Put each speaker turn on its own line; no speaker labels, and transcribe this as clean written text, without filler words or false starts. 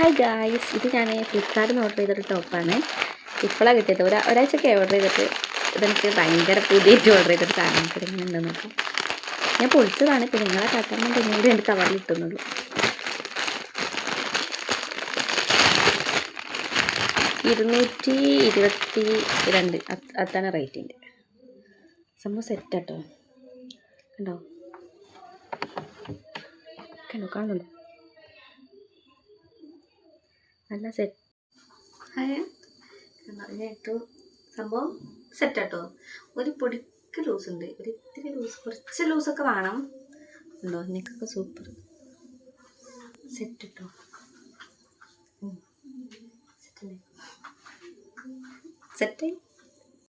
Hi guys, ഇത് ഞാൻ ഫ്ലിപ്കാർട്ടിൽ നിന്ന് ഓർഡർ ചെയ്തൊരു ടോപ്പാണ്. ഇപ്പോഴാണ് കിട്ടിയത്. ഒരാഴ്ചയൊക്കെ ഓർഡർ ചെയ്തിട്ട് ഇതെനിക്ക് ഭയങ്കര പുതിയതായിട്ട് ഓർഡർ ചെയ്തൊരു സാധനം കിടക്കുന്നുണ്ടെന്ന് നോക്കാം. ഞാൻ പൊളിച്ചതാണ്. ഇപ്പം നിങ്ങളെ കാട്ടാൻ പിന്നീട് എൻ്റെ കവറിൽ ഇട്ടുന്നുള്ളൂ. $222 അതാണ് റേറ്റിൻ്റെ. സംഭവം സെറ്റാട്ടോ. കണ്ടോ കാണുന്നുണ്ടോ? നല്ല സെറ്റ്. സംഭവം സെറ്റാട്ടോ. ഒരു പൊടിക്ക് ലൂസ് ഉണ്ട്, ഒരു ഇത്തിരി ലൂസ്, കുറച്ച് ലൂസൊക്കെ വേണം. ഉണ്ടോ? നെക്കൊക്കെ സൂപ്പർ സെറ്റ് കേട്ടോ. സെറ്റായി.